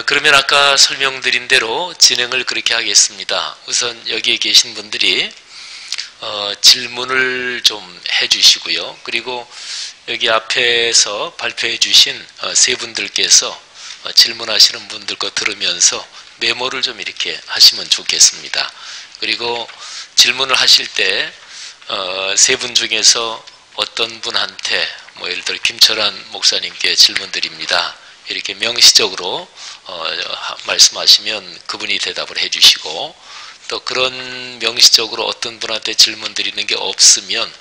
그러면 아까 설명드린 대로 진행을 그렇게 하겠습니다. 우선 여기에 계신 분들이 질문을 좀 해주시고요. 그리고 여기 앞에서 발표해 주신 세 분들께서 질문하시는 분들 거 들으면서 메모를 좀 이렇게 하시면 좋겠습니다. 그리고 질문을 하실 때 세 분 중에서 어떤 분한테 뭐 예를 들어 김철환 목사님께 질문드립니다. 이렇게 명시적으로 말씀하시면 그분이 대답을 해주시고, 또 그런 명시적으로 어떤 분한테 질문 드리는 게 없으면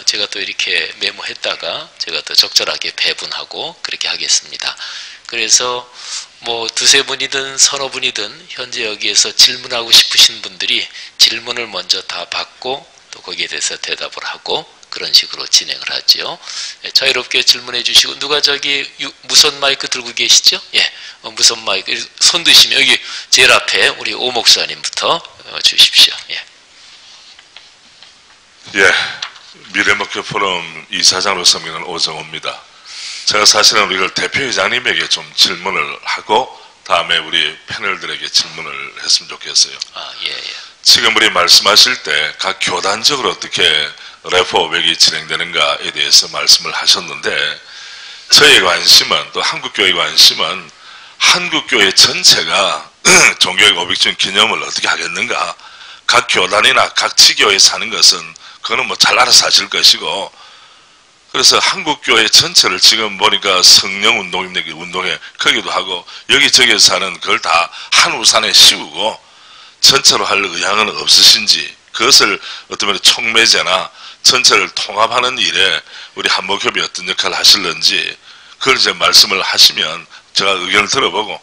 제가 또 이렇게 메모했다가 제가 또 적절하게 배분하고 그렇게 하겠습니다. 그래서 뭐 두세 분이든 서너 분이든 현재 여기에서 질문하고 싶으신 분들이 질문을 먼저 다 받고 또 거기에 대해서 대답을 하고 그런 식으로 진행을 하죠. 자유롭게 질문해 주시고, 누가 저기 무선 마이크 들고 계시죠? 예, 무선 마이크 손 드시면 여기 제일 앞에 우리 오 목사님부터 주십시오. 예. 예, 미래목표 포럼 이사장으로 섬기는 오정호입니다. 제가 사실은 우리 대표회장님에게 좀 질문을 하고 다음에 우리 패널들에게 질문을 했으면 좋겠어요. 예. 지금 우리 말씀하실 때 각 교단적으로 어떻게 레포 500이 진행되는가에 대해서 말씀을 하셨는데, 저의 관심은, 또 한국교회의 관심은 한국교회 전체가 종교의 500주년 기념을 어떻게 하겠는가. 각 교단이나 각 지교에 사는 것은 그거는 뭐 잘 알아서 하실 것이고, 그래서 한국교회 전체를 지금 보니까 성령운동인데 운동회 거기도 하고 여기저기에서 하는 그걸 다 한 우산에 씌우고 전체로 할 의향은 없으신지, 그것을 어떤 면에 촉매제나 전체를 통합하는 일에 우리 한목협이 어떤 역할을 하실는지 그걸 이제 말씀을 하시면 제가 의견을 들어보고,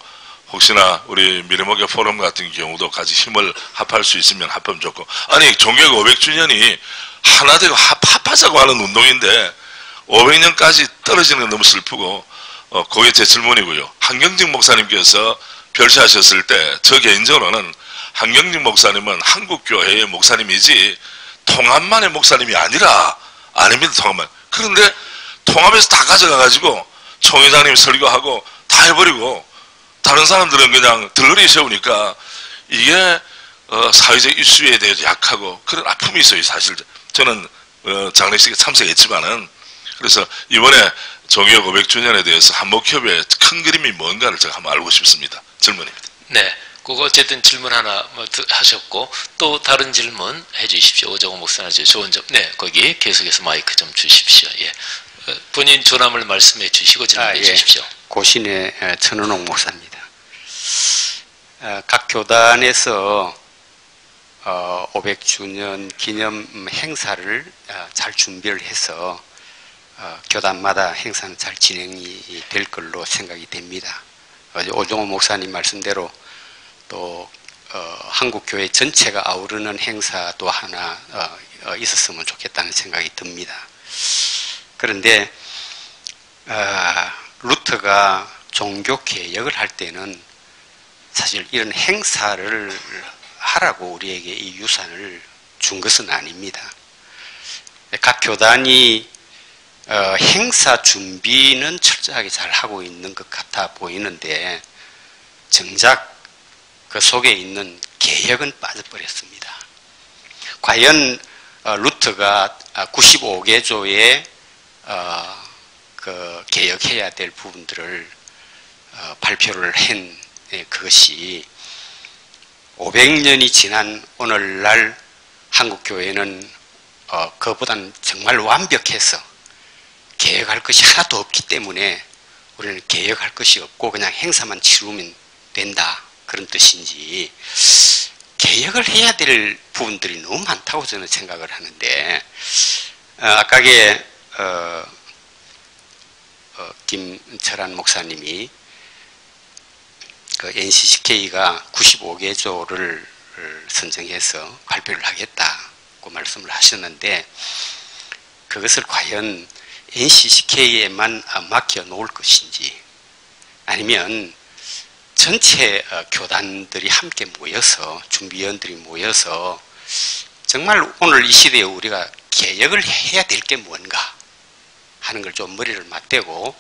혹시나 우리 미래목욕 포럼 같은 경우도 같이 힘을 합할 수 있으면 합하면 좋고, 아니 종교가 500주년이 하나 되고 합하자고 하는 운동인데 500년까지 떨어지는 건 너무 슬프고, 그게 제 질문이고요. 한경직 목사님께서 별시하셨을 때 저 개인적으로는 한경직 목사님은 한국교회의 목사님이지 통합만의 목사님이 아닙니다. 통합만. 그런데 통합에서 다 가져가가지고 총회장님이 설교하고 다 해버리고 다른 사람들은 그냥 들러리 세우니까 이게 사회적 이슈에 대해서 약하고 그런 아픔이 있어요. 사실 저는 장례식에 참석했지만은, 그래서 이번에 종교 500주년에 대해서 한목협의 큰 그림이 뭔가를 제가 한번 알고 싶습니다. 질문입니다. 네, 그거 어쨌든 질문 하나 하셨고, 또 다른 질문 해주십시오. 오정호 목사님 좋은 점. 네, 거기 계속해서 마이크 좀 주십시오. 예, 본인 조남을 말씀해 주시고 질문해 주십시오. 고신의 천은옥 목사입니다. 각 교단에서 500주년 기념 행사를 잘 준비를 해서 교단마다 행사는 잘 진행이 될 걸로 생각이 됩니다. 오정호 목사님 말씀대로 또 한국교회 전체가 아우르는 행사도 하나 있었으면 좋겠다는 생각이 듭니다. 그런데 루터가 종교개혁을 할 때는 사실 이런 행사를 하라고 우리에게 이 유산을 준 것은 아닙니다. 각 교단이 행사 준비는 철저하게 잘 하고 있는 것 같아 보이는데 정작 그 속에 있는 개혁은 빠져버렸습니다. 과연 루터가 95개조에 그 개혁해야 될 부분들을 발표를 한 그것이 500년이 지난 오늘날 한국교회는 그보다는 정말 완벽해서 개혁할 것이 하나도 없기 때문에 우리는 개혁할 것이 없고 그냥 행사만 치르면 된다, 그런 뜻인지, 개혁을 해야 될 부분들이 너무 많다고 저는 생각을 하는데, 아까게 김철환 목사님이 그 NCCK가 95개조를 선정해서 발표를 하겠다고 말씀을 하셨는데, 그것을 과연 NCCK에만 맡겨 놓을 것인지, 아니면 전체 교단들이 함께 모여서, 준비위원들이 모여서 정말 오늘 이 시대에 우리가 개혁을 해야 될 게 뭔가 하는 걸 좀 머리를 맞대고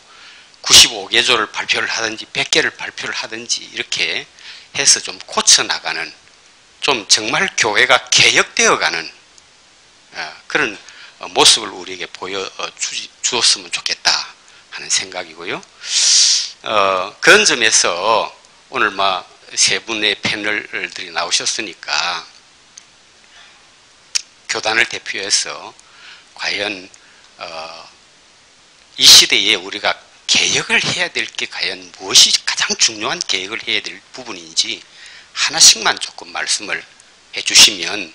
95개조를 발표를 하든지 100개를 발표를 하든지 이렇게 해서 좀 고쳐나가는, 좀 정말 교회가 개혁되어가는 그런 모습을 우리에게 보여주었으면 좋겠다 하는 생각이고요. 그런 점에서 오늘 세 분의 패널들이 나오셨으니까 교단을 대표해서 과연 이 시대에 우리가 개혁을 해야 될 게 과연 무엇이 가장 중요한 개혁을 해야 될 부분인지 하나씩만 조금 말씀을 해주시면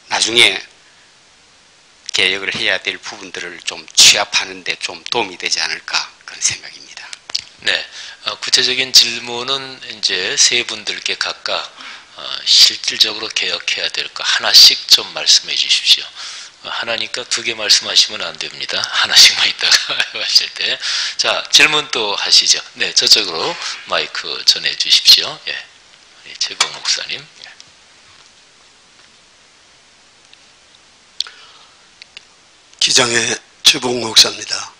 나중에 개혁을 해야 될 부분들을 좀 취합하는 데 좀 도움이 되지 않을까 그런 생각입니다. 네, 구체적인 질문은 이제 세 분들께 각각 실질적으로 개혁해야 될 거 하나씩 좀 말씀해 주십시오. 하나니까 2개 말씀하시면 안 됩니다. 하나씩만 있다가 하실 때. 자, 질문 또 하시죠. 네, 저쪽으로 마이크 전해 주십시오. 예, 최봉 목사님. 기장의 최봉 목사입니다.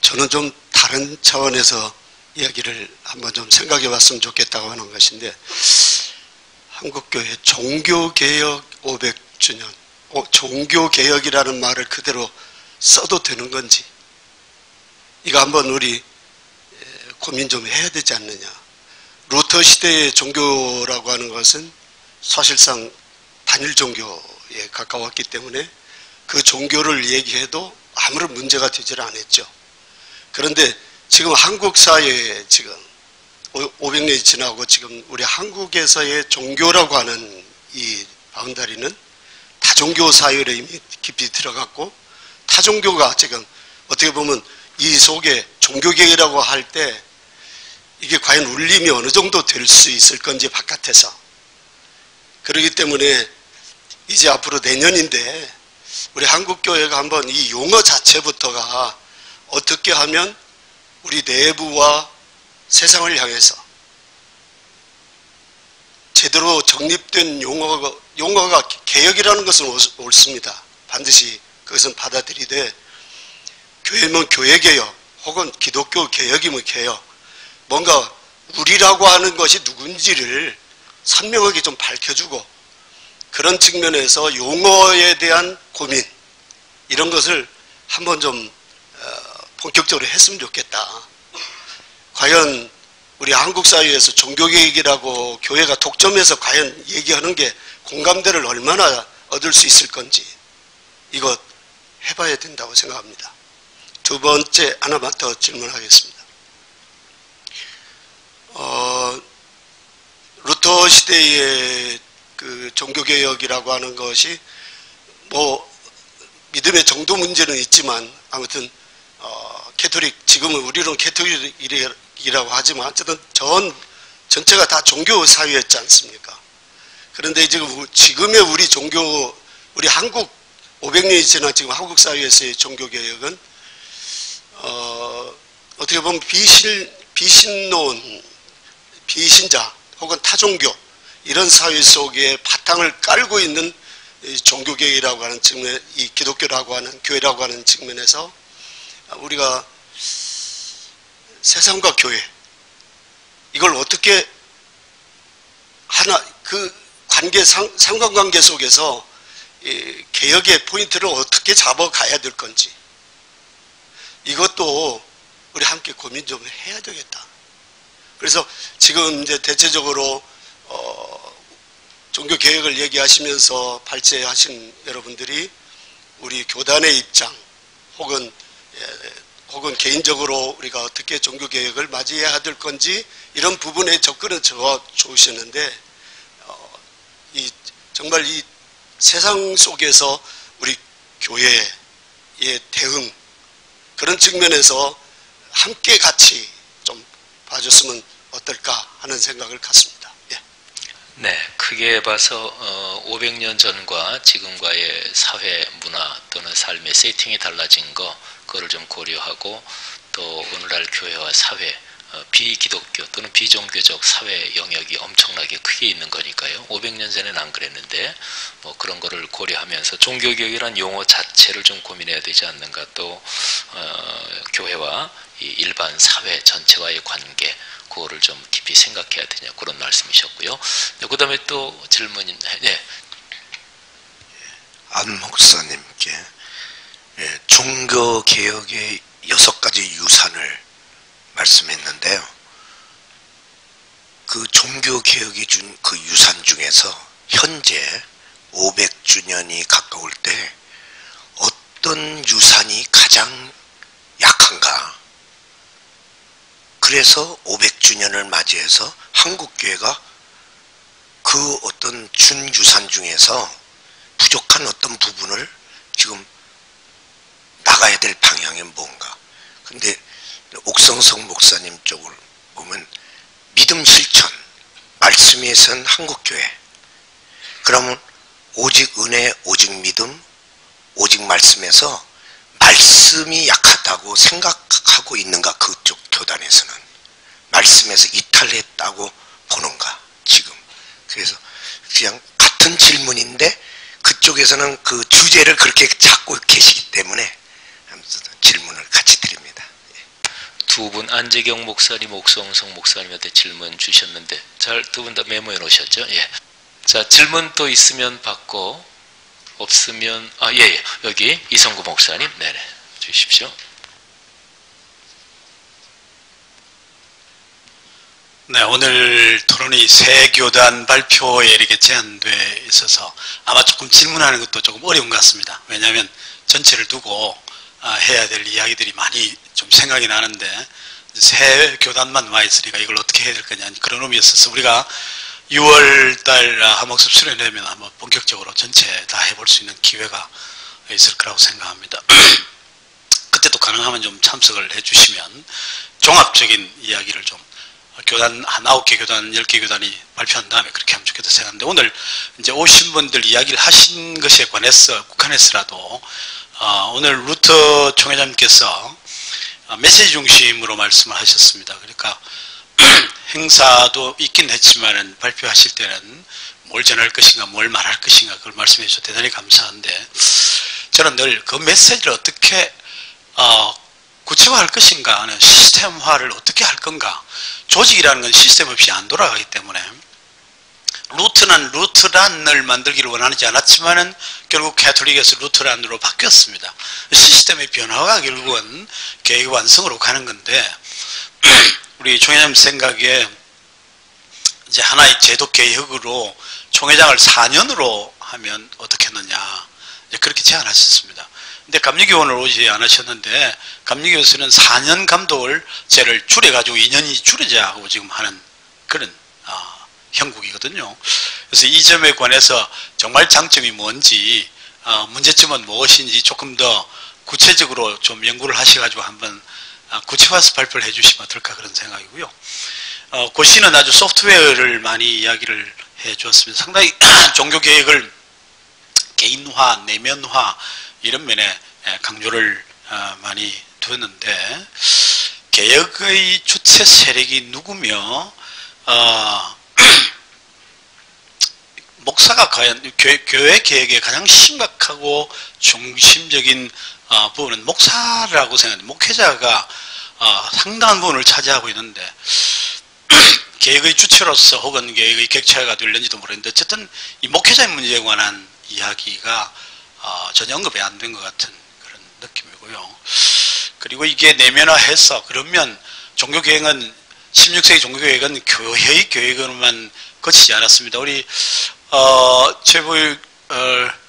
저는 좀 다른 차원에서 이야기를 한번 좀 생각해 봤으면 좋겠다고 하는 것인데, 한국교회 종교개혁 500주년, 종교개혁이라는 말을 그대로 써도 되는 건지, 이거 한번 우리 고민 좀 해야 되지 않느냐. 루터 시대의 종교라고 하는 것은 사실상 단일 종교에 가까웠기 때문에 그 종교를 얘기해도 아무런 문제가 되질 않았죠. 그런데 지금 한국 사회에 지금 500년이 지나고 지금 우리 한국에서의 종교라고 하는 이 바운다리는 다종교 사회로 이미 깊이 들어갔고, 타종교가 지금 어떻게 보면 이 속에 종교개혁이라고 할 때 이게 과연 울림이 어느 정도 될 수 있을 건지 바깥에서. 그렇기 때문에 이제 앞으로 내년인데 우리 한국교회가 한번 이 용어 자체부터가 어떻게 하면 우리 내부와 세상을 향해서 제대로 정립된 용어가 개혁이라는 것은 옳습니다. 반드시 그것은 받아들이되, 교회면 교회개혁 혹은 기독교 개혁이면 개혁, 뭔가 우리라고 하는 것이 누군지를 선명하게 좀 밝혀주고, 그런 측면에서 용어에 대한 고민, 이런 것을 한번 좀 본격적으로 했으면 좋겠다. 과연 우리 한국 사회에서 종교개혁이라고 교회가 독점해서 과연 얘기하는 게 공감대를 얼마나 얻을 수 있을 건지, 이거 해봐야 된다고 생각합니다. 2번째 하나만 더 질문하겠습니다. 루터 시대의 그 종교개혁이라고 하는 것이 믿음의 정도 문제는 있지만, 아무튼 캐토릭, 지금은 우리는 캐토릭이라고 하지만 어쨌든 전체가 다 종교 사회였지 않습니까? 그런데 지금의 우리 종교, 우리 한국 500년이 지난 지금 한국 사회에서의 종교개혁은 어떻게 보면 비신론, 비신자 혹은 타종교, 이런 사회 속에 바탕을 깔고 있는 종교개혁이라고 하는 측면, 이 기독교라고 하는, 교회라고 하는 측면에서 우리가 세상과 교회, 이걸 어떻게 하나, 그 상관관계 속에서 개혁의 포인트를 어떻게 잡아가야 될 건지, 이것도 우리 함께 고민 좀 해야 되겠다. 그래서 지금 이제 대체적으로 종교개혁을 얘기하시면서 발제하신 여러분들이 우리 교단의 입장 혹은 개인적으로 우리가 어떻게 종교개혁을 맞이해야 될 건지, 이런 부분에 접근은 좋으셨는데, 정말 이 세상 속에서 우리 교회의 대응, 그런 측면에서 함께 같이 좀 봐줬으면 어떨까 하는 생각을 갖습니다. 예. 네, 크게 봐서 500년 전과 지금과의 사회 문화 또는 삶의 세팅이 달라진 거, 그거를 좀 고려하고, 또 오늘날 교회와 사회 비기독교 또는 비종교적 사회 영역이 엄청나게 크게 있는 거니까요. 500년 전에는 안 그랬는데 뭐 그런 거를 고려하면서 종교개혁이란 용어 자체를 좀 고민해야 되지 않는가. 또 교회와 이 일반 사회 전체와의 관계, 그거를 좀 깊이 생각해야 되냐, 그런 말씀이셨고요. 그 다음에 또 질문이, 네. 안 목사님께 종교개혁의 6가지 유산을 말씀했는데요. 그 종교개혁이 준 그 유산 중에서 현재 500주년이 가까울 때 어떤 유산이 가장 약한가? 그래서 500주년을 맞이해서 한국교회가 그 어떤 준유산 중에서 부족한 어떤 부분을 지금 나가야 될 방향이 뭔가. 근데 옥성석 목사님 쪽을 보면 믿음 실천, 말씀에 선 한국교회. 그러면 오직 은혜, 오직 믿음, 오직 말씀에서 말씀이 약하다고 생각하고 있는가, 그쪽 교단에서는. 말씀에서 이탈했다고 보는가, 지금. 그래서 그냥 같은 질문인데 그쪽에서는 그 주제를 그렇게 잡고 계시기 때문에 질문을 같이 드립니다. 두 분, 안재경 목사님, 옥성성 목사님한테 질문 주셨는데 잘 두 분 다 메모해 놓으셨죠? 예. 자, 질문 또 있으면 받고, 없으면 예, 여기 이성구 목사님, 네네, 주십시오. 네, 오늘 토론이 새 교단 발표에 이렇게 제한돼 있어서 아마 조금 질문하는 것도 조금 어려운 것 같습니다. 왜냐하면 전체를 두고 해야 될 이야기들이 많이 좀 생각이 나는데, 새 교단만 와 있으니까 이걸 어떻게 해야 될 거냐, 그런 의미에 있어서 우리가 6월달 한목습 수련회면 한번 본격적으로 전체 다 해볼 수 있는 기회가 있을 거라고 생각합니다. 그때도 가능하면 좀 참석을 해주시면 종합적인 이야기를 좀, 교단 한 9개 교단, 10개 교단이 발표한 다음에 그렇게 하면 좋겠다 생각하는데, 오늘 이제 오신 분들 이야기를 하신 것에 관해서 국한해서라도 오늘 루터 총회장님께서 메시지 중심으로 말씀을 하셨습니다. 그러니까 행사도 있긴 했지만은 발표하실 때는 뭘 전할 것인가, 뭘 말할 것인가, 그걸 말씀해 주셔서 대단히 감사한데, 저는 늘 그 메시지를 어떻게 구체화할 것인가 하는 시스템화를 어떻게 할 건가. 조직이라는 건 시스템 없이 안 돌아가기 때문에, 루트는 루트란을 만들기를 원하지 않았지만은 결국 캐톨릭에서 루트란으로 바뀌었습니다. 시스템의 변화가 결국은 계획 완성으로 가는 건데, 우리 총회장님 생각에 이제 하나의 제도 개혁으로 총회장을 4년으로 하면 어떻겠느냐, 그렇게 제안하셨습니다. 근데 감리교원을 오지 않으셨는데, 감리교에서는 4년 감독을 제를 줄여가지고 2년이 줄여자고 지금 하는 그런 형국이거든요. 그래서 이 점에 관해서 정말 장점이 뭔지, 문제점은 무엇인지 조금 더 구체적으로 좀 연구를 하셔가지고 한번 구체화해서 발표를 해주시면 어떨까, 그런 생각이고요. 고시는 아주 소프트웨어를 많이 이야기를 해 주었습니다. 상당히 종교개혁을 개인화, 내면화 이런 면에 강조를 많이 두었는데, 개혁의 주체 세력이 누구며 목사가 과연 교회 개혁의 가장 심각하고 중심적인 부분은 목사라고 생각합니다. 목회자가 상당한 부분을 차지하고 있는데, 개혁의 주체로서 혹은 개혁의 객체가 될는지도 모르겠는데, 어쨌든 이 목회자의 문제에 관한 이야기가 전혀 언급이 안 된 것 같은 그런 느낌이고요. 그리고 이게 내면화해서, 그러면 종교개혁은 16세기 종교개혁은 교회의 개혁으로만 거치지 않았습니다. 우리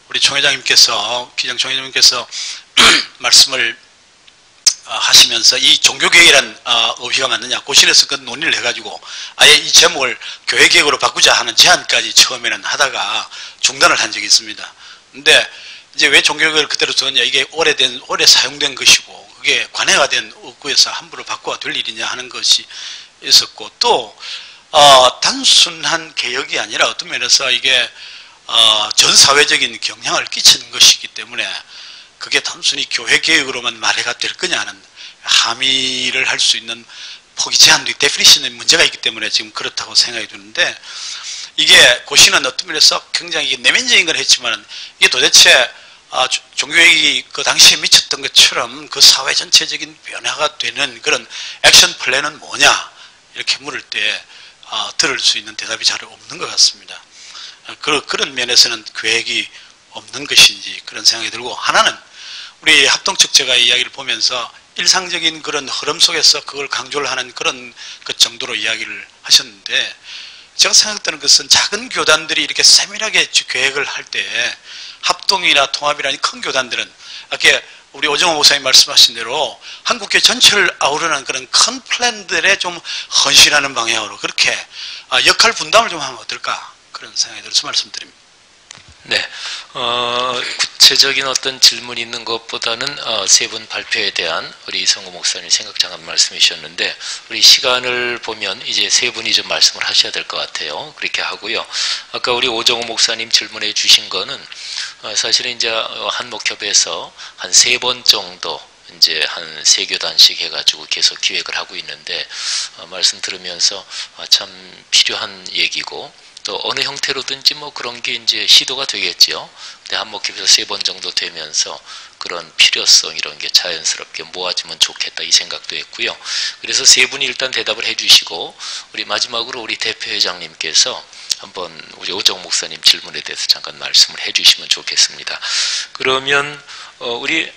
우리 총회장님께서, 기장 총회장님께서 말씀을 하시면서 이 종교개혁이란 어휘가 맞느냐, 고신에서 그 논의를 해가지고 아예 이 제목을 교회개혁으로 바꾸자 하는 제안까지 처음에는 하다가 중단을 한 적이 있습니다. 근데 이제 왜 종교개혁을 그대로 두었냐, 이게 오래 사용된 것이고 그게 관해가 된 업구에서 함부로 바꿔야 될 일이냐 하는 것이 있었고, 또 단순한 개혁이 아니라 어떤 면에서 이게 전 사회적인 영향을 끼치는 것이기 때문에 그게 단순히 교회 개혁으로만 말해가 될 거냐는 함의를 할 수 있는 포기 제한도 데피니션에 문제가 있기 때문에 지금 그렇다고 생각이 드는데, 이게 고시는 어떤 면에서 굉장히 내면적인 걸 했지만 이게 도대체 종교개혁이 그 당시에 미쳤던 것처럼 그 사회 전체적인 변화가 되는 그런 액션 플랜은 뭐냐 이렇게 물을 때 들을 수 있는 대답이 잘 없는 것 같습니다. 그런 면에서는 계획이 없는 것인지 그런 생각이 들고, 하나는 우리 합동 측 제가 이야기를 보면서 일상적인 그런 흐름 속에서 그걸 강조를 하는 그런 그 정도로 이야기를 하셨는데, 제가 생각되는 것은 작은 교단들이 이렇게 세밀하게 계획을 할 때 합동이나 통합이라는 큰 교단들은 이렇게 우리 오정호 목사님 말씀하신 대로 한국교회 전체를 아우르는 그런 큰 플랜들에 좀 헌신하는 방향으로 그렇게 역할 분담을 좀 하면 어떨까 그런 생각이 들어서 말씀드립니다. 네, 구체적인 어떤 질문이 있는 것보다는 세 분 발표에 대한 우리 이성구 목사님 생각 잠깐 말씀해 주셨는데, 우리 시간을 보면 이제 세 분이 좀 말씀을 하셔야 될 것 같아요. 그렇게 하고요. 아까 우리 오정호 목사님 질문해 주신 거는 사실은 이제 한목협에서 한 3번 정도 이제 한 3교단씩 해가지고 계속 기획을 하고 있는데, 말씀 들으면서 참 필요한 얘기고, 또 어느 형태로든지 뭐 그런 게 이제 시도가 되겠지요. 근데 한목협에서 3번 정도 되면서 그런 필요성 이런 게 자연스럽게 모아지면 좋겠다 이 생각도 했고요. 그래서 세 분이 일단 대답을 해주시고, 우리 마지막으로 우리 대표회장님께서 한번 우리 오정호 목사님 질문에 대해서 잠깐 말씀을 해주시면 좋겠습니다. 그러면 우리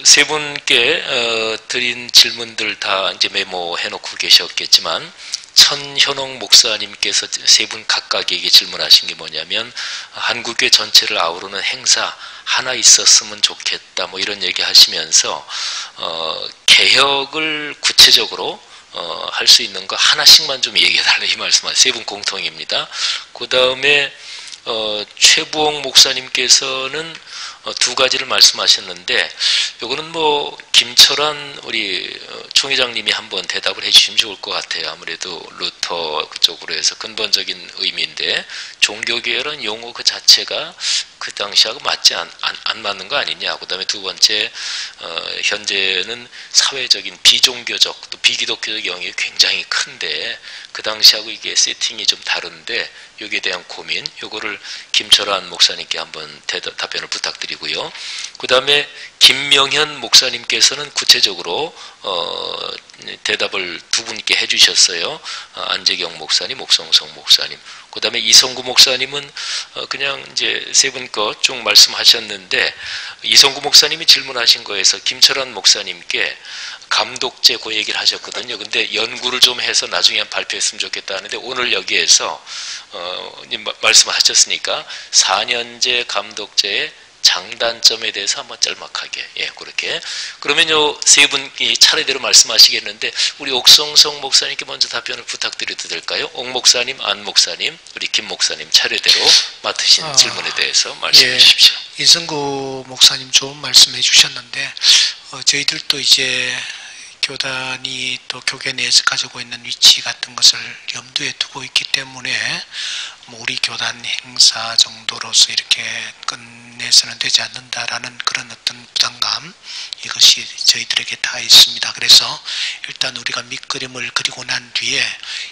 세 분께 드린 질문들 다 이제 메모해 놓고 계셨겠지만, 천현옥 목사님께서 세 분 각각에게 질문하신 게 뭐냐면, 한국교회 전체를 아우르는 행사 하나 있었으면 좋겠다 뭐 이런 얘기 하시면서 개혁을 구체적으로 할 수 있는 거 하나씩만 좀 얘기해 달라 이 말씀하세요. 세 분 공통입니다. 그 다음에 최부옥 목사님께서는 2가지를 말씀하셨는데, 요거는 뭐 김철환 우리 총회장님이 한번 대답을 해주시면 좋을 것 같아요. 아무래도 루터 그쪽으로 해서 근본적인 의미인데, 종교개혁은 용어 그 자체가 그 당시하고 맞지 안 맞는 거 아니냐. 그 다음에 2번째, 현재는 사회적인 비종교적 또 비기독교적 영역이 굉장히 큰데 그 당시하고 이게 세팅이 좀 다른데, 여기에 대한 고민, 요거를 김철환 목사님께 한번 답변을 부탁드리고요. 그 다음에 김명현 목사님께서는 구체적으로 대답을 2분께 해주셨어요. 안재경 목사님, 옥성성 목사님. 그 다음에 이성구 목사님은 그냥 이제 세 분 거 쭉 말씀하셨는데, 이성구 목사님이 질문하신 거에서 김철환 목사님께 감독제 그 얘기를 하셨거든요. 근데 연구를 좀 해서 나중에 발표했으면 좋겠다 하는데, 오늘 여기에서 말씀하셨으니까 4년제 감독제의 장단점에 대해서 한번 짤막하게, 그렇게. 그러면 요 세 분이 차례대로 말씀하시겠는데, 우리 옥성성 목사님께 먼저 답변을 부탁드려도 될까요? 옥 목사님, 안 목사님, 우리 김 목사님 차례대로 맡으신 질문에 대해서 말씀해 주십시오. 이성구 목사님 좋은 말씀해 주셨는데, 저희들도 이제 교단이 또 교계 내에서 가지고 있는 위치 같은 것을 염두에 두고 있기 때문에 뭐 우리 교단 행사 정도로서 이렇게 끝내서는 되지 않는다라는 그런 어떤 부담감, 이것이 저희들에게 다 있습니다. 그래서 일단 우리가 밑그림을 그리고 난 뒤에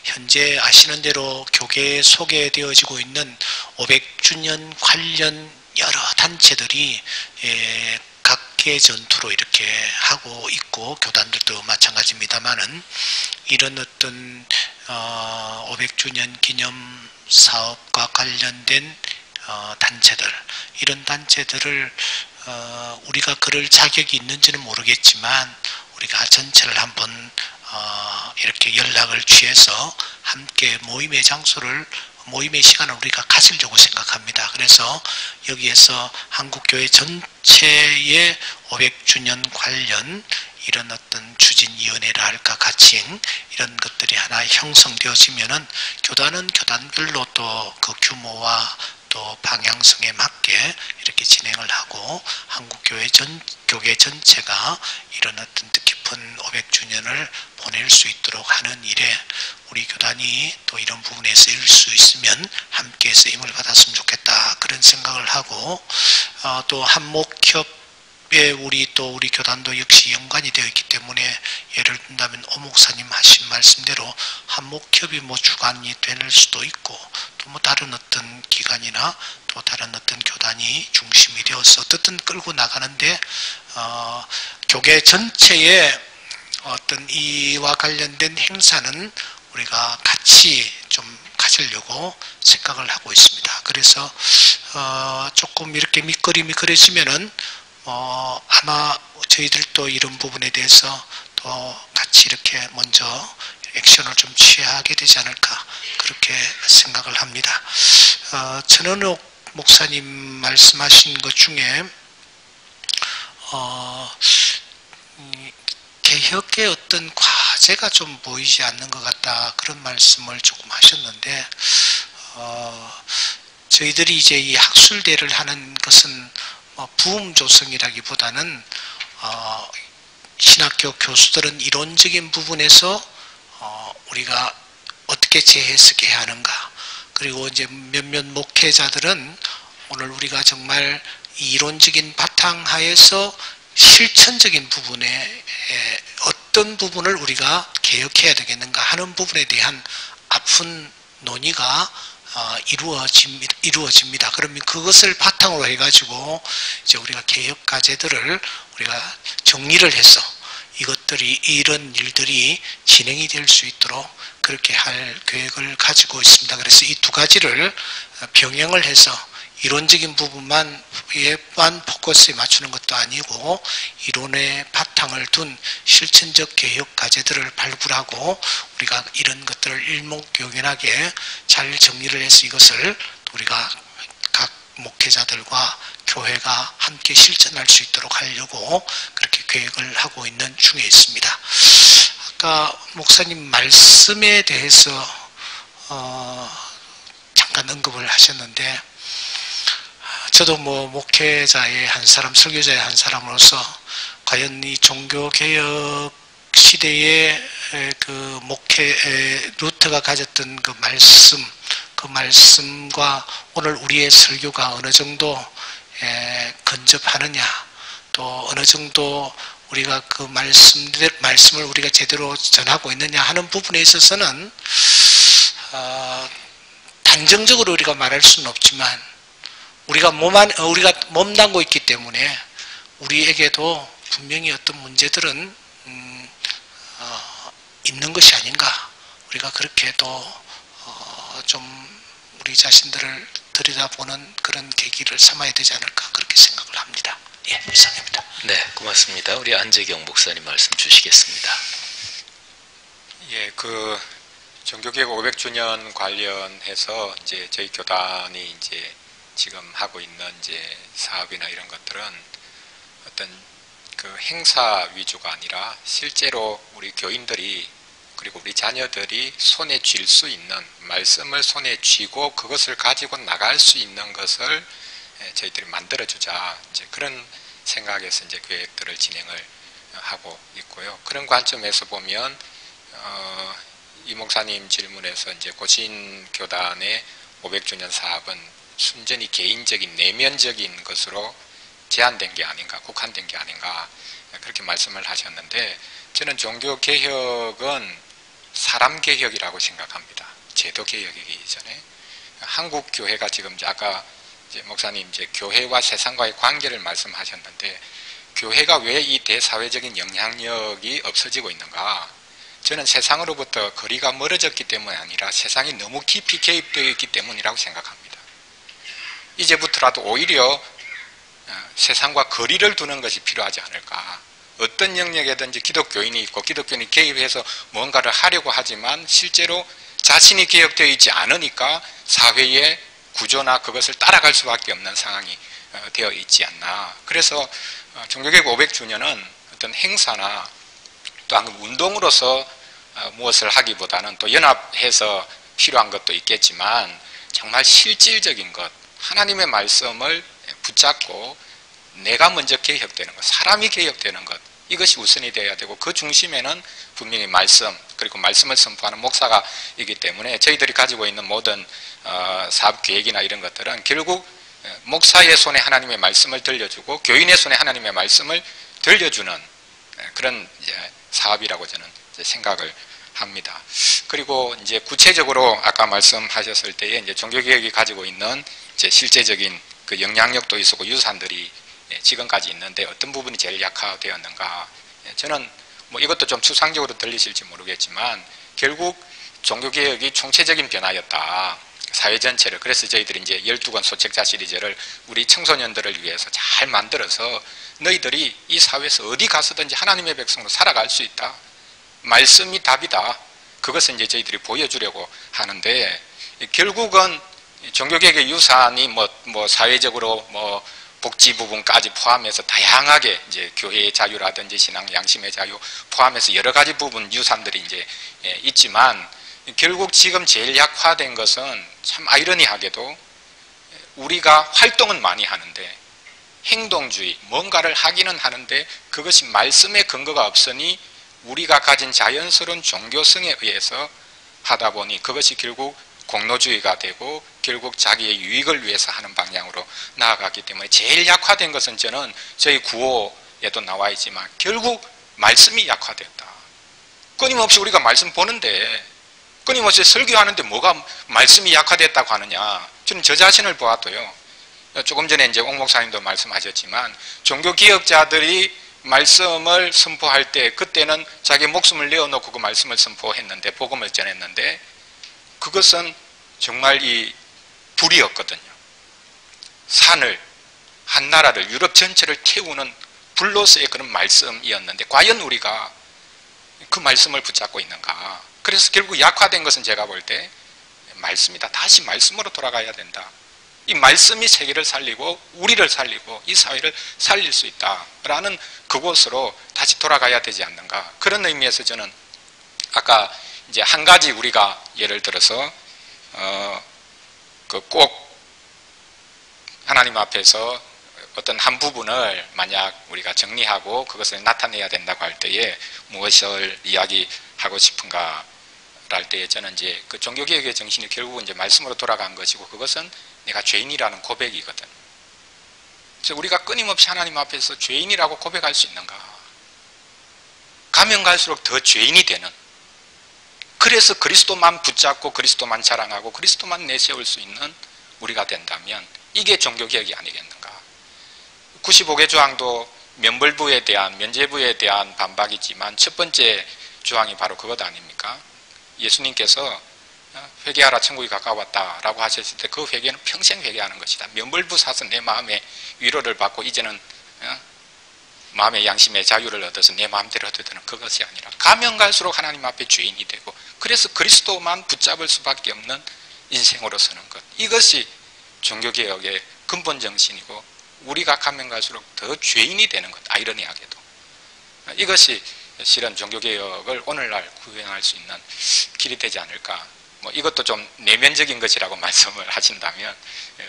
현재 아시는 대로 교계에 소개되어지고 있는 500주년 관련 여러 단체들이 각계 전투로 이렇게 하고 있고, 교단들도 마찬가지입니다만은 이런 어떤 500주년 기념 사업과 관련된 단체들, 이런 단체들을 우리가 그럴 자격이 있는지는 모르겠지만 우리가 전체를 한번 이렇게 연락을 취해서 함께 모임의 장소를, 모임의 시간을 우리가 가지려고 생각합니다. 그래서 여기에서 한국교회 전체의 500주년 관련 이런 어떤 추진위원회라 할까, 가칭, 이런 것들이 하나 형성되어지면은 교단은 교단별로 또 그 규모와 또 방향성에 맞게 이렇게 진행을 하고, 한국교회 교계 전체가 이런 어떤 뜻깊은 500주년을 보낼 수 있도록 하는 일에 우리 교단이 또 이런 부분에 쓰일 수 있으면 함께 쓰임을 받았으면 좋겠다, 그런 생각을 하고, 또 한목협 한목협에 우리 교단도 역시 연관이 되어 있기 때문에 예를 든다면 오 목사님 하신 말씀대로 한목협이 뭐 주관이 될 수도 있고 또 뭐 다른 어떤 기관이나 또 다른 어떤 교단이 중심이 되어서 어떻든 끌고 나가는데 교계 전체의 어떤 이와 관련된 행사는 우리가 같이 좀 가지려고 생각을 하고 있습니다. 그래서 조금 이렇게 미끄러지면은 아마 저희들도 이런 부분에 대해서 또 같이 이렇게 먼저 액션을 좀 취하게 되지 않을까 그렇게 생각을 합니다. 천은옥 목사님 말씀하신 것 중에 개혁의 어떤 과제가 좀 보이지 않는 것 같다 그런 말씀을 조금 하셨는데 저희들이 이제 이 학술대를 하는 것은 부흥 조성이라기보다는 신학교 교수들은 이론적인 부분에서 우리가 어떻게 재해석해야 하는가 그리고 이제 몇몇 목회자들은 오늘 우리가 정말 이론적인 바탕하에서 실천적인 부분에 어떤 부분을 우리가 개혁해야 되겠는가 하는 부분에 대한 아픈 논의가 이루어집니다. 그러면 그것을 바탕으로 해가지고 이제 우리가 개혁 과제들을 우리가 정리를 해서 이런 일들이 진행이 될 수 있도록 그렇게 할 계획을 가지고 있습니다. 그래서 이 두 가지를 병행을 해서 이론적인 부분만 포커스에 맞추는 것도 아니고 이론의 바탕을 둔 실천적 개혁 과제들을 발굴하고 우리가 이런 것들을 일목요연하게 잘 정리를 해서 이것을 우리가 각 목회자들과 교회가 함께 실천할 수 있도록 하려고 그렇게 계획을 하고 있는 중에 있습니다. 아까 목사님 말씀에 대해서 잠깐 언급을 하셨는데 저도 뭐 목회자의 한 사람, 설교자의 한 사람으로서 과연 이 종교개혁 시대의 그 목회 루터가 가졌던 그 말씀과 오늘 우리의 설교가 어느 정도 근접하느냐, 또 어느 정도 우리가 그 말씀을 우리가 제대로 전하고 있느냐 하는 부분에 있어서는 단정적으로 우리가 말할 수는 없지만 우리가 몸담고 있기 때문에 우리에게도 분명히 어떤 문제들은 있는 것이 아닌가. 우리가 그렇게 또 좀 우리 자신들을 들여다보는 그런 계기를 삼아야 되지 않을까 그렇게 생각을 합니다. 예, 이상입니다. 네, 고맙습니다. 우리 안재경 목사님 말씀 주시겠습니다. 예, 그 종교개혁 500주년 관련해서 이제 저희 교단이 이제 지금 하고 있는 이제 사업이나 이런 것들은 어떤 그 행사 위주가 아니라 실제로 우리 교인들이 그리고 우리 자녀들이 손에 쥘 수 있는 말씀을 손에 쥐고 그것을 가지고 나갈 수 있는 것을 저희들이 만들어주자 이제 그런 생각에서 이제 계획들을 진행을 하고 있고요. 그런 관점에서 보면 이 목사님 질문에서 이제 고신교단의 500주년 사업은 순전히 개인적인 내면적인 것으로 제한된 게 아닌가, 국한된 게 아닌가 그렇게 말씀을 하셨는데 저는 종교개혁은 사람 개혁이라고 생각합니다. 제도 개혁이기 이전에 한국 교회가 지금 아까 이제 목사님 이제 교회와 세상과의 관계를 말씀하셨는데 교회가 왜 이 대사회적인 영향력이 없어지고 있는가? 저는 세상으로부터 거리가 멀어졌기 때문이 아니라 세상이 너무 깊이 개입되어 있기 때문이라고 생각합니다. 이제부터라도 오히려 세상과 거리를 두는 것이 필요하지 않을까. 어떤 영역에든지 기독교인이 있고 기독교인이 개입해서 뭔가를 하려고 하지만 실제로 자신이 개혁되어 있지 않으니까 사회의 구조나 그것을 따라갈 수밖에 없는 상황이 되어 있지 않나. 그래서 종교개혁 500주년은 어떤 행사나 또 운동으로서 무엇을 하기보다는 또 연합해서 필요한 것도 있겠지만 정말 실질적인 것, 하나님의 말씀을 붙잡고 내가 먼저 개혁되는 것, 사람이 개혁되는 것, 이것이 우선이 되어야 되고 그 중심에는 분명히 말씀, 그리고 말씀을 선포하는 목사가 있기 때문에 저희들이 가지고 있는 모든 사업 계획이나 이런 것들은 결국 목사의 손에 하나님의 말씀을 들려주고 교인의 손에 하나님의 말씀을 들려주는 그런 사업이라고 저는 생각을 합니다. 그리고 이제 구체적으로 아까 말씀하셨을 때에 이제 종교개혁이 가지고 있는 이제 실제적인 그 영향력도 있었고 유산들이 지금까지 있는데 어떤 부분이 제일 약화되었는가? 저는 뭐 이것도 좀 추상적으로 들리실지 모르겠지만 결국 종교개혁이 총체적인 변화였다. 사회 전체를. 그래서 저희들이 이제 12권 소책자 시리즈를 우리 청소년들을 위해서 잘 만들어서 너희들이 이 사회에서 어디 가서든지 하나님의 백성으로 살아갈 수 있다. 말씀이 답이다. 그것을 이제 저희들이 보여주려고 하는데 결국은 종교개혁의 유산이 뭐 사회적으로 뭐 복지 부분까지 포함해서 다양하게 이제 교회의 자유라든지 신앙 양심의 자유 포함해서 여러 가지 부분 유산들이 이제 있지만 결국 지금 제일 약화된 것은 참 아이러니하게도 우리가 활동은 많이 하는데 행동주의, 뭔가를 하기는 하는데 그것이 말씀의 근거가 없으니 우리가 가진 자연스러운 종교성에 의해서 하다 보니 그것이 결국 공로주의가 되고 결국 자기의 유익을 위해서 하는 방향으로 나아갔기 때문에 제일 약화된 것은 저는 저희 구호에도 나와 있지만 결국 말씀이 약화되었다. 끊임없이 우리가 말씀 보는데 끊임없이 설교하는데 뭐가 말씀이 약화됐다고 하느냐. 저는 저 자신을 보아도요. 조금 전에 이제 옥 목사님도 말씀하셨지만 종교개혁자들이 말씀을 선포할 때 그때는 자기 목숨을 내어놓고 그 말씀을 선포했는데 복음을 전했는데 그것은 정말 이 불이었거든요. 산을 한 나라를 유럽 전체를 태우는 불로서의 그런 말씀이었는데 과연 우리가 그 말씀을 붙잡고 있는가. 그래서 결국 약화된 것은 제가 볼 때 말씀이다. 다시 말씀으로 돌아가야 된다. 이 말씀이 세계를 살리고 우리를 살리고 이 사회를 살릴 수 있다라는 그곳으로 다시 돌아가야 되지 않는가. 그런 의미에서 저는 아까 이제 한 가지 우리가 예를 들어서 꼭 하나님 앞에서 어떤 한 부분을 만약 우리가 정리하고 그것을 나타내야 된다고 할 때에 무엇을 이야기하고 싶은가 할 때에 저는 이제 그 종교개혁의 정신이 결국은 이제 말씀으로 돌아간 것이고 그것은 내가 죄인이라는 고백이거든. 그래서 우리가 끊임없이 하나님 앞에서 죄인이라고 고백할 수 있는가? 가면 갈수록 더 죄인이 되는. 그래서 그리스도만 붙잡고 그리스도만 자랑하고 그리스도만 내세울 수 있는 우리가 된다면 이게 종교개혁이 아니겠는가? 95개 조항도 면벌부에 대한 면죄부에 대한 반박이지만 첫 번째 조항이 바로 그것 아닙니까? 예수님께서 회개하라 천국이 가까웠다라고 하셨을 때 그 회개는 평생 회개하는 것이다. 면벌부 사서 내 마음의 위로를 받고 이제는 마음의 양심의 자유를 얻어서 내 마음대로 해도 되는 그것이 아니라 가면 갈수록 하나님 앞에 죄인이 되고 그래서 그리스도만 붙잡을 수밖에 없는 인생으로 서는 것. 이것이 종교개혁의 근본 정신이고 우리가 가면 갈수록 더 죄인이 되는 것. 아이러니하게도. 이것이 실은 종교개혁을 오늘날 구현할 수 있는 길이 되지 않을까. 뭐 이것도 좀 내면적인 것이라고 말씀을 하신다면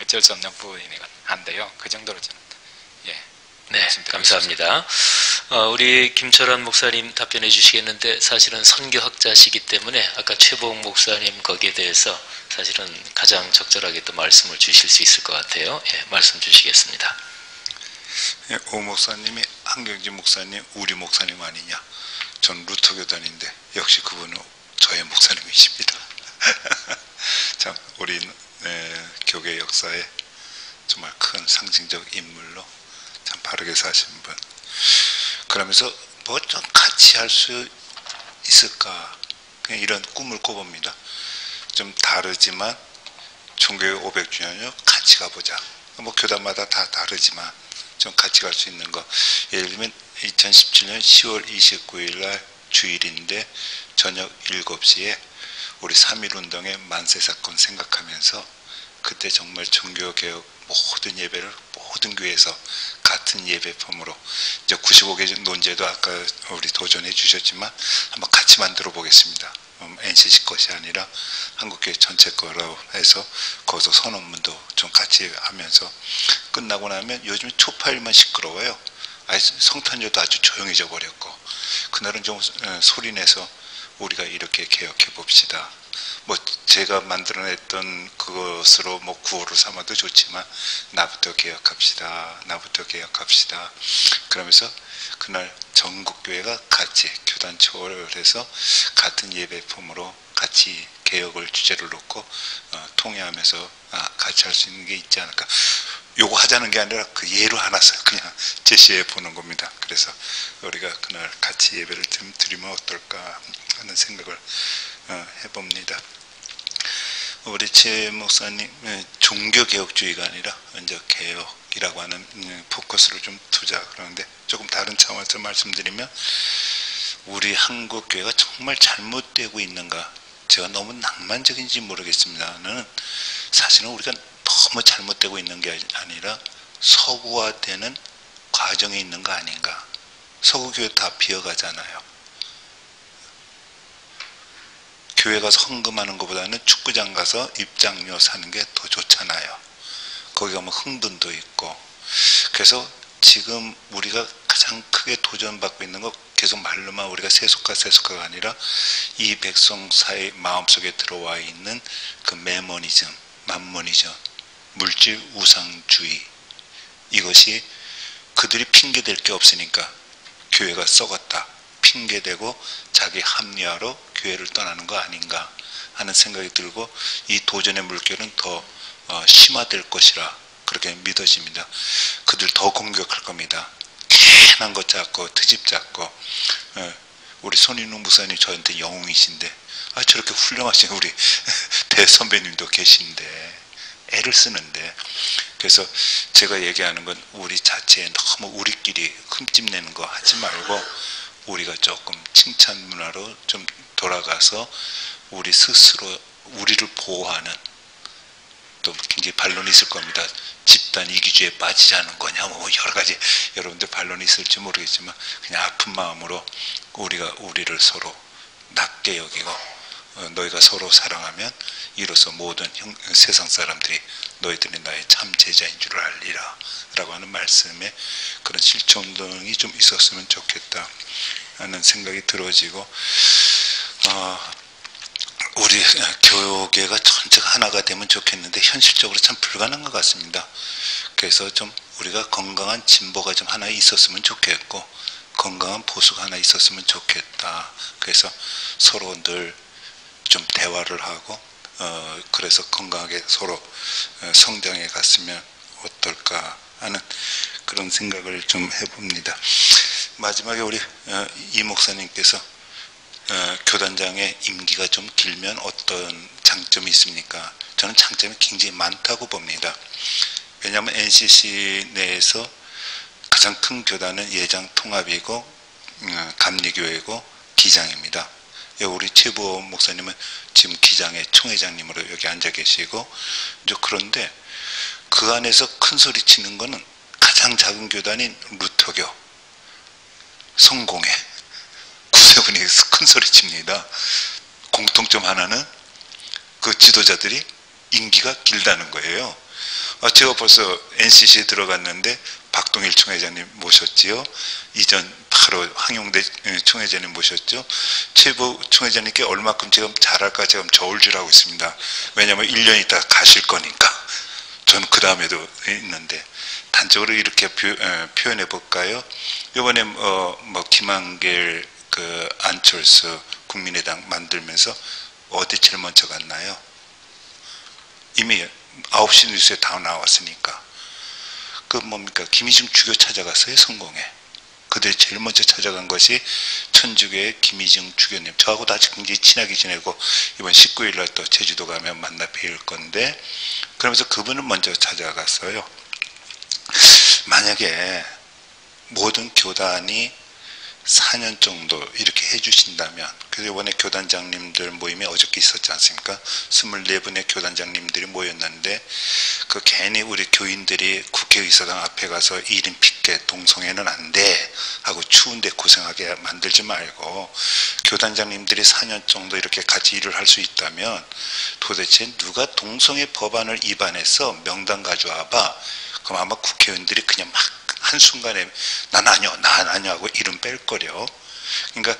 어쩔 수 없는 부분이긴 한데요. 그 정도로 저는 네, 감사합니다. 우리 김철환 목사님 답변해 주시겠는데 사실은 선교학자시기 때문에 아까 최봉 목사님 거기에 대해서 사실은 가장 적절하게 또 말씀을 주실 수 있을 것 같아요. 말씀 주시겠습니다. 오 목사님이 한경지 목사님 우리 목사님 아니냐. 전 루터 교단인데 역시 그분은 저의 목사님이십니다. 참 우리 교계 역사에 정말 큰 상징적 인물로 참 바르게 사신 분. 그러면서 뭐 좀 같이 할 수 있을까 그냥 이런 꿈을 꿔봅니다. 좀 다르지만 종교의 500주년이요 같이 가보자. 뭐 교단마다 다 다르지만 좀 같이 갈 수 있는 거. 예를 들면 2017년 10월 29일 날 주일인데 저녁 7시에 우리 3.1운동의 만세사건 생각하면서 그때 정말 종교개혁 모든 예배를 모든 교회에서 같은 예배폼으로 이제 95개 논제도 아까 우리 도전해 주셨지만 한번 같이 만들어 보겠습니다. NCC 것이 아니라 한국교회 전체 거로 해서 거기서 선언문도 좀 같이 하면서 끝나고 나면 요즘 초파일만 시끄러워요. 성탄절도 아주 조용해져 버렸고 그날은 좀 소리내서 우리가 이렇게 개혁해 봅시다. 뭐 제가 만들어냈던 그것으로 뭐 구호를 삼아도 좋지만 나부터 개혁합시다. 나부터 개혁합시다. 그러면서 그날 전국교회가 같이 교단 초월해서 같은 예배품으로 같이 개혁을 주제를 놓고 통회하면서 같이 할 수 있는 게 있지 않을까. 요거 하자는 게 아니라 그 예로 하나 그냥 제시해 보는 겁니다. 그래서 우리가 그날 같이 예배를 좀 드리면 어떨까 하는 생각을 해봅니다. 우리 최 목사님 종교개혁주의가 아니라 먼저 개혁이라고 하는 포커스를 좀 두자 그러는데, 조금 다른 차원에서 말씀드리면 우리 한국 교회가 정말 잘못되고 있는가, 제가 너무 낭만적인지 모르겠습니다는 사실은 우리가 너무 잘못되고 있는 게 아니라 서구화되는 과정에 있는 거 아닌가. 서구교회 다 비어가잖아요. 교회 가서 헌금하는 것보다는 축구장 가서 입장료 사는 게 더 좋잖아요. 거기 가면 흥분도 있고. 그래서 지금 우리가 가장 크게 도전받고 있는 거, 계속 말로만 우리가 세속화가 아니라 이 백성 사이 마음속에 들어와 있는 그 매모니즘, 만모니즘, 물질 우상주의, 이것이 그들이 핑계댈 게 없으니까 교회가 썩었다 핑계대고 자기 합리화로 교회를 떠나는 거 아닌가 하는 생각이 들고, 이 도전의 물결은 더 심화될 것이라 그렇게 믿어집니다. 그들 더 공격할 겁니다. 괜한 것 잡고 트집 잡고. 우리 손인웅 목사님 저한테 영웅이신데 저렇게 훌륭하신 우리 대선배님도 계신데 애를 쓰는데. 그래서 제가 얘기하는 건 우리 자체에 너무 우리끼리 흠집내는 거 하지 말고 우리가 조금 칭찬 문화로 좀 돌아가서 우리 스스로 우리를 보호하는, 또 굉장히 반론이 있을 겁니다. 집단 이기주의에 빠지지 않은 거냐, 뭐 여러 가지 여러분들 반론이 있을지 모르겠지만, 그냥 아픈 마음으로 우리가 우리를 서로 낮게 여기고, 너희가 서로 사랑하면 이로써 모든 세상 사람들이 너희들이 나의 참 제자인 줄 알리라 라고 하는 말씀에 그런 실천운동이 좀 있었으면 좋겠다 하는 생각이 들어지고, 우리 교계가 전체가 하나가 되면 좋겠는데 현실적으로 참 불가능한 것 같습니다. 그래서 좀 우리가 건강한 진보가 좀 하나 있었으면 좋겠고, 건강한 보수가 하나 있었으면 좋겠다. 그래서 서로 늘 좀 대화를 하고 그래서 건강하게 서로 성장해 갔으면 어떨까 하는 그런 생각을 좀 해봅니다. 마지막에 우리 이 목사님께서 교단장의 임기가 좀 길면 어떤 장점이 있습니까? 저는 장점이 굉장히 많다고 봅니다. 왜냐하면 NCC 내에서 가장 큰 교단은 예장 통합이고 감리교회고 기장입니다. 우리 최보 목사님은 지금 기장의 총회장님으로 여기 앉아 계시고, 그런데 그 안에서 큰 소리 치는 거는 가장 작은 교단인 루터교, 성공회, 구세군이 큰 소리 칩니다. 공통점 하나는 그 지도자들이 임기가 길다는 거예요. 제가 벌써 NCC에 들어갔는데 박동일 총회장님 모셨지요. 이전 바로 황용대 총회장님 모셨죠. 최보 총회장님께 얼마큼 지금 잘할까 지금 저울질하고 있습니다. 왜냐하면 1년 있다 가실 거니까. 저는 그 다음에도 있는데, 단적으로 이렇게 표현해 볼까요? 이번에 김한길 안철수 국민의당 만들면서 어디 제일 먼저 갔나요? 이미 9시 뉴스에 다 나왔으니까. 뭡니까? 김희중 주교 찾아갔어요, 성공회. 그들이 제일 먼저 찾아간 것이 천주교의 김희중 주교님. 저하고도 아직 굉장히 친하게 지내고 이번 19일날 또 제주도 가면 만나 뵐 건데, 그러면서 그분을 먼저 찾아갔어요. 만약에 모든 교단이 4년 정도 이렇게 해주신다면, 그래서 이번에 교단장님들 모임이 어저께 있었지 않습니까? 24분의 교단장님들이 모였는데, 괜히 우리 교인들이 국회의사당 앞에 가서 1인 피켓 동성애는 안 돼 하고 추운데 고생하게 만들지 말고, 교단장님들이 4년 정도 이렇게 같이 일을 할 수 있다면, 도대체 누가 동성애 법안을 위반해서 명단 가져와봐. 그럼 아마 국회의원들이 그냥 막 한순간에 난 아니요 하고 이름 뺄 거려. 그러니까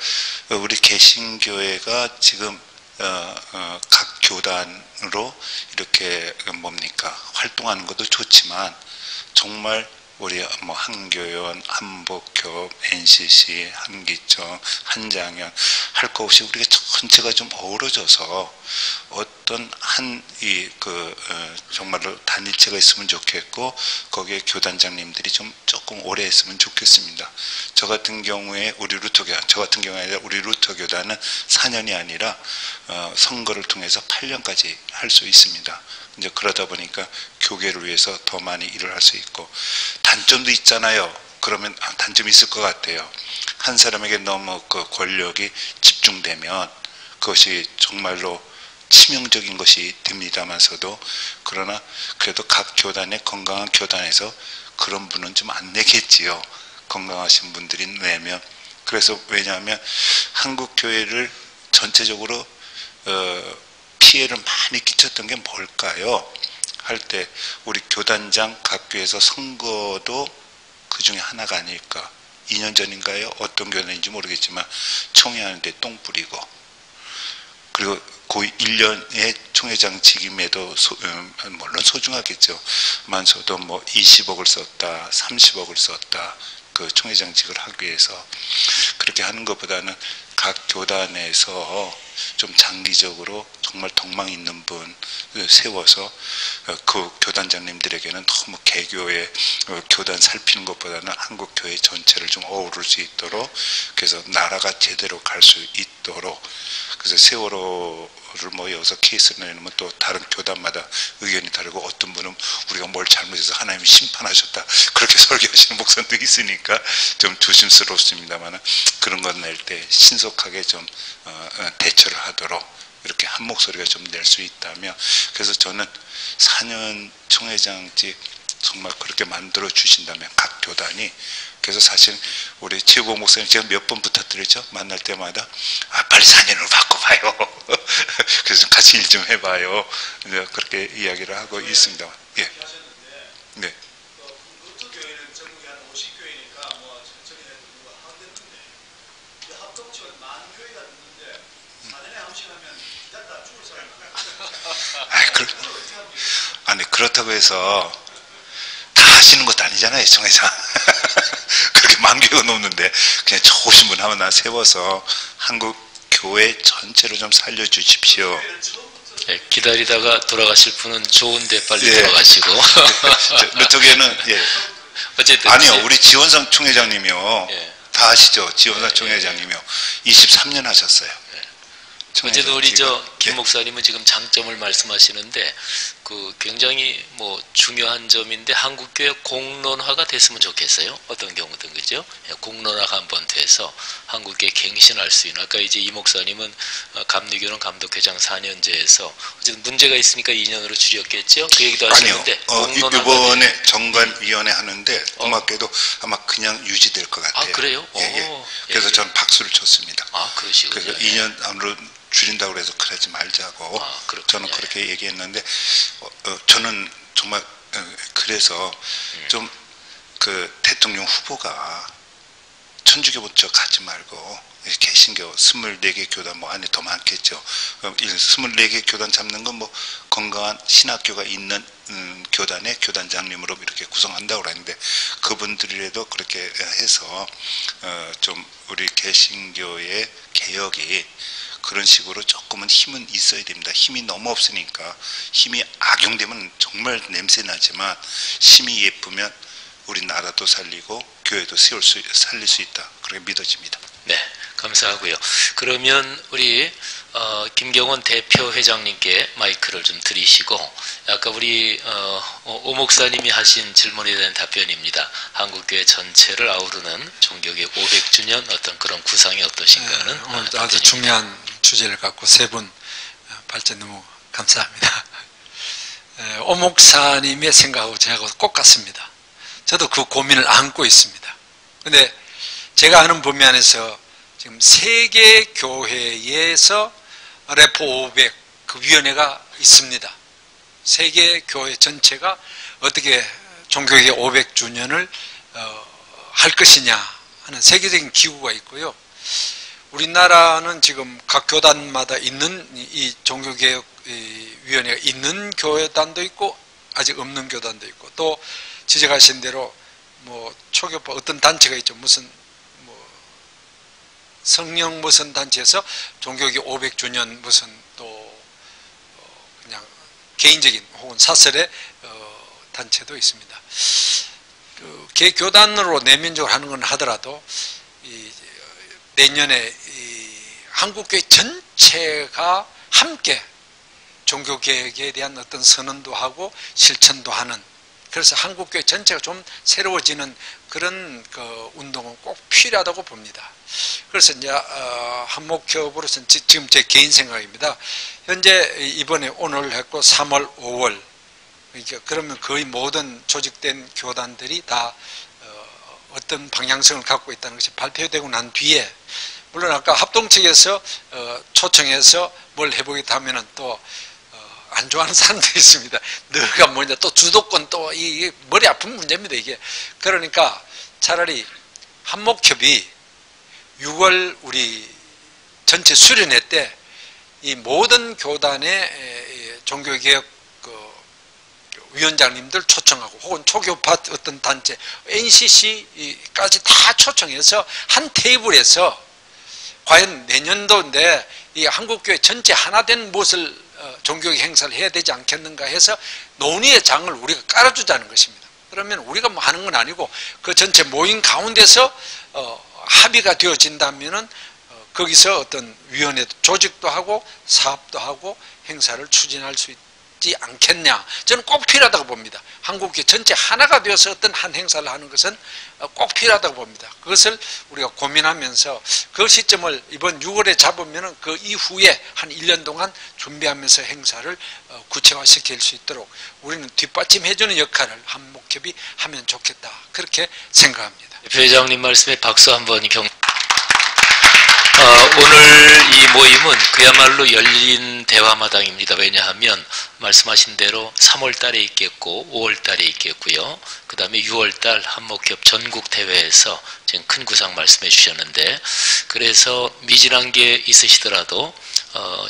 우리 개신교회가 지금 각 교단으로 이렇게 뭡니까 활동하는 것도 좋지만 정말 우리 뭐 한교연, 한복협, NCC, 한기청, 한장현 할 거 없이 우리가 전체가 좀 어우러져서 어떤 정말로 단위체가 있으면 좋겠고 거기에 교단장님들이 조금 오래 했으면 좋겠습니다. 저 같은 경우에 우리 루터 교단은 4년이 아니라 선거를 통해서 8년까지 할 수 있습니다. 이제 그러다 보니까 교계를 위해서 더 많이 일을 할 수 있고 단점도 있잖아요. 그러면 단점이 있을 것 같아요. 한 사람에게 너무 그 권력이 집중되면 그것이 정말로 치명적인 것이 됩니다만서도 그러나 그래도 각 교단의 건강한 교단에서 그런 분은 좀 안 내겠지요. 건강하신 분들이 내면. 그래서 왜냐하면 한국 교회를 전체적으로 피해를 많이 끼쳤던 게 뭘까요? 할 때 우리 교단장 각 교회에서 선거도 그 중에 하나가 아닐까. 2년 전인가요? 어떤 교단인지 모르겠지만 총회하는데 똥 뿌리고 그리고 거의 1년에 총회장 직임에도 물론 소중하겠죠. 만서도 뭐 20억을 썼다, 30억을 썼다. 그 총회장직을 하기 위해서 그렇게 하는 것보다는 각 교단에서 좀 장기적으로 정말 덕망 있는 분 세워서 그 교단장님들에게는 너무 개교의 교단 살피는 것보다는 한국 교회 전체를 좀 어우를 수 있도록 그래서 나라가 제대로 갈 수 있도록 그래서 세월호를 뭐 여기서 케이스를 내놓으면 또 다른 교단마다 의견이 다르고 어떤 분은 우리가 뭘 잘못해서 하나님이 심판하셨다 그렇게 설교하시는 목사님도 있으니까 좀 조심스럽습니다만 그런 것 낼 때 신속하게 좀 대처를 하도록 이렇게 한 목소리가 좀 낼 수 있다면 그래서 저는 4년 총회장직 정말 그렇게 만들어 주신다면 각 교단이 그래서 사실 우리 최고 목사님 제가 몇 번 부탁드렸죠. 만날 때마다 빨리 4년으로 바꿔봐요. 그래서 같이 일 좀 해봐요. 이제 그렇게 이야기를 하고 있습니다. 예. 네. 아니 그렇다고 해서 다 하시는 것도 아니잖아요, 총회장. 그렇게 만 교회가 넘는데 그냥 좋으신 분 하나 세워서 한국 교회 전체로 좀 살려주십시오. 네, 기다리다가 돌아가실 분은 좋은데 빨리 돌아가시고. 루터교회는 어쨌든 아니요, 우리 지원상 총회장님이요. 다 아시죠, 지원상 총회장님이요. 23년 하셨어요. 어쨌든 우리 김 목사님은 지금 장점을 말씀하시는데 그 굉장히 뭐 중요한 점인데 한국교회 공론화가 됐으면 좋겠어요. 어떤 경우든 그죠? 공론화가 한번 돼서 한국교회 갱신할 수 있는 아까 이제 이 목사님은 감리교는 감독회장 4년제에서 어쨌든 문제가 있으니까 2년으로 줄였겠죠? 그 얘기도 하시는데 이번에 정관위원회 하는데 고맙게도 아마 그냥 유지될 것 같아요. 아 그래요? 그래서 저는 박수를 쳤습니다. 아 그러시군요. 그래서 2년 안으로 줄인다고 해서 그러지 말자고 저는 그렇게 얘기했는데 저는 정말 그래서 좀 그 대통령 후보가 천주교부터 가지 말고 개신교 24개 교단 뭐 안에 더 많겠죠. 24개 교단 잡는 건 뭐 건강한 신학교가 있는 교단의 교단장님으로 이렇게 구성한다고 그러는데 그분들이라도 그렇게 해서 좀 우리 개신교의 개혁이 그런 식으로 조금은 힘은 있어야 됩니다. 힘이 너무 없으니까 힘이 악용되면 정말 냄새 나지만 힘이 예쁘면 우리 나라도 살리고 교회도 살릴 수 있다. 그렇게 믿어집니다. 네, 감사하고요. 그러면 우리 김경원 대표 회장님께 마이크를 좀 드리시고 아까 우리 오 목사님이 하신 질문에 대한 답변입니다. 한국교회 전체를 아우르는 종교개혁 500주년 어떤 그런 구상이 어떠신가는 오늘 아주 중요한 주제를 갖고 세 분 발전 너무 감사합니다. 오 목사님의 생각하고 저하고 똑같습니다. 저도 그 고민을 안고 있습니다. 근데 제가 아는 범위 안에서 지금 세계 교회에서 레포 500 그 위원회가 있습니다. 세계 교회 전체가 어떻게 종교개혁 500주년을 할 것이냐 하는 세계적인 기구가 있고요. 우리나라는 지금 각 교단마다 있는 이 종교개혁위원회가 있는 교단도 있고 아직 없는 교단도 있고, 또 지적하신 대로 뭐 초교파 어떤 단체가 있죠. 무슨 뭐 성령 무슨 단체에서 종교개혁 500주년 무슨 또 그냥 개인적인 혹은 사설의 단체도 있습니다. 그 개교단으로 내면적으로 하는 건 하더라도 내년에 한국교회 전체가 함께 종교개혁에 대한 어떤 선언도 하고 실천도 하는, 그래서 한국교회 전체가 좀 새로워지는 그런 그 운동은 꼭 필요하다고 봅니다. 그래서 이제 한목협으로서는 지금 제 개인 생각입니다. 현재 이번에 오늘 했고 3월, 5월, 그러니까 그러면 거의 모든 조직된 교단들이 다 어떤 방향성을 갖고 있다는 것이 발표되고 난 뒤에, 물론 아까 합동 측에서 초청해서 뭘 해보겠다 하면은 또 안 좋아하는 사람도 있습니다. 너가 뭐냐, 또 주도권, 또 이 머리 아픈 문제입니다, 이게. 그러니까 차라리 한목협이 6월 우리 전체 수련회 때 이 모든 교단의 종교개혁 위원장님들 초청하고, 혹은 초교파 어떤 단체, NCC까지 다 초청해서 한 테이블에서 과연 내년도인데 이 한국교회 전체 하나된 무엇을 종교개혁 행사를 해야 되지 않겠는가 해서 논의의 장을 우리가 깔아주자는 것입니다. 그러면 우리가 뭐 하는 건 아니고 그 전체 모임 가운데서 합의가 되어진다면은 거기서 어떤 위원회 조직도 하고 사업도 하고 행사를 추진할 수 있지 않겠냐. 저는 꼭 필요하다고 봅니다. 한국교회 전체 하나가 되어서 어떤 한 행사를 하는 것은 꼭 필요하다고 봅니다. 그것을 우리가 고민하면서 그 시점을 이번 6월에 잡으면 그 이후에 한 1년 동안 준비하면서 행사를 구체화시킬 수 있도록 우리는 뒷받침해주는 역할을 한목협이 하면 좋겠다, 그렇게 생각합니다. 대표회장님 말씀에 박수 한번 오늘 이 모임은 그야말로 열린 대화마당입니다. 왜냐하면 말씀하신 대로 3월 달에 있겠고 5월 달에 있겠고요. 그 다음에 6월 달 한목협 전국 대회에서 지금 큰 구상 말씀해 주셨는데, 그래서 미진한 게 있으시더라도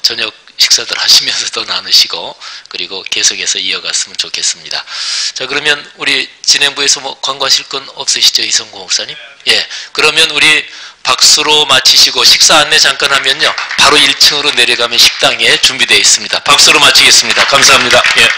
저녁 식사들 하시면서도 나누시고, 그리고 계속해서 이어갔으면 좋겠습니다. 자, 그러면 우리 진행부에서 뭐 광고하실 건 없으시죠, 이성구 목사님? 예, 그러면 우리 박수로 마치시고 식사 안내 잠깐 하면요, 바로 1층으로 내려가면 식당에 준비되어 있습니다. 박수로 마치겠습니다. 감사합니다. 예.